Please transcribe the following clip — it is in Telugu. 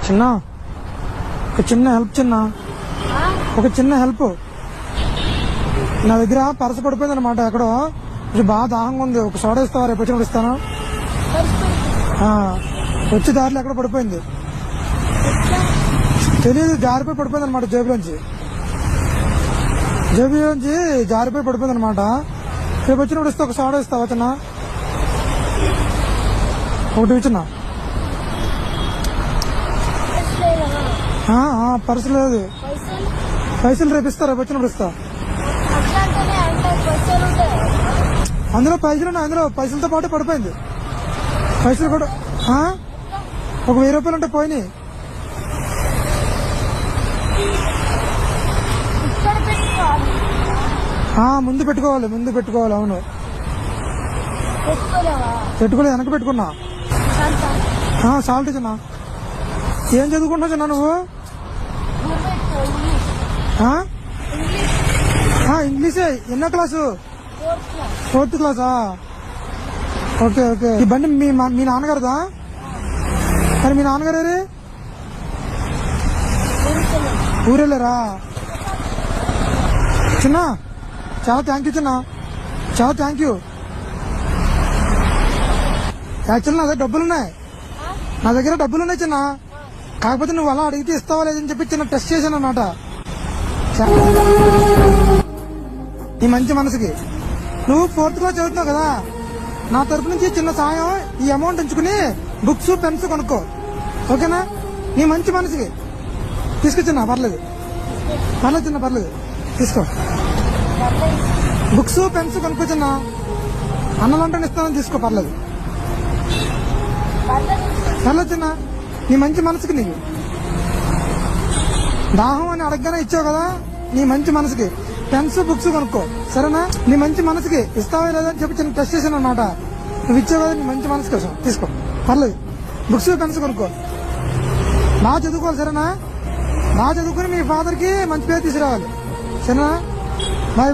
చిన్న ఒక చిన్న హెల్ప్ ఒక చిన్న హెల్ప్. నా దగ్గర పర్సు పడిపోయింది అనమాట. ఎక్కడో కొంచెం బాగా దాహంగా ఉంది. ఒక సోడా ఇస్తావా? రేపు వచ్చినప్పుడు ఇస్తాను. వచ్చే దారిలో ఎక్కడ పడిపోయింది తెలియదు, జారిపోయి పడిపోయింది అనమాట. జేబులోంచి జారిపోయి పడిపోయింది అనమాట. రేపు వచ్చినప్పుడు ఇస్తా. ఒక సోడా ఇస్తావా చిన్న? ఒకటి చిన్న. పర్సు లేదు. పైసలు రేపు ఇస్తా. రేపు వచ్చినప్పుడు ఇస్తా. అందులో పైసలు ఉన్నాయి. అందులో పైసలతో పాటు పడిపోయింది. పైసలు కూడా ఒక 1000 రూపాయలు ఉంటే పోయినాయి. ముందు పెట్టుకోవాలి. అవును పెట్టుకోలేదు, వెనక పెట్టుకున్నా. సాల్ట్ చిన్న. ఏం చదువుకుంటున్నావు చిన్న నువ్వు? ఇంగ్లీషే. ఎన్నో క్లాసు? 4th క్లాసా? ఓకే. ఈ బండి మీ నాన్నగారిదా? మరి మీ నాన్నగారు ఊరెళ్ళారా? చిన్న చాలా థ్యాంక్ యూ చిన్న, చాలా థ్యాంక్ యూ. యాక్చువల్ నా దగ్గర డబ్బులున్నాయి చిన్న. కాకపోతే నువ్వు అలా అడిగితే ఇస్తావా లేదని చెప్పి చిన్న టెస్ట్ చేశాను అన్నమాట. నీ మంచి మనసుకి. నువ్వు 4th క్లాస్ చదువుతున్నావు కదా, నా తరపు నుంచి చిన్న సాయం. ఈ అమౌంట్ ఉంచుకుని బుక్స్ పెన్స్ కొనుక్కో, ఓకేనా? నీ మంచి మనసుకి తీసుకొచ్చినా పర్లేదు చిన్న, పర్లేదు తీసుకో. Books pens కొనుక్కొచ్చిన్నా. అన్నలంటే ఇస్తానని తీసుకో, పర్లేదు చిన్న. నీ మంచి మనసుకి. నీకు దాహం అని అడగగానే ఇచ్చావు కదా, నీ మంచి మనసుకి పెన్స్ బుక్స్ కొనుక్కో, సరేనా? నీ మంచి మనసుకి ఇస్తావా లేదని చెప్పి చిన్న టెస్ట్ చేశాను అన్నమాట. నువ్వు ఇచ్చావు కదా, నీ మంచి మనసు కోసం తీసుకో, పర్లేదు. బుక్స్ పెన్స్ కొనుక్కో. బాగా చదువుకోవాలి, సరేనా? బాగా చదువుకుని మీ ఫాదర్ కి మంచి పేరు తీసుకురావాలి, సరేనా? బాయ్.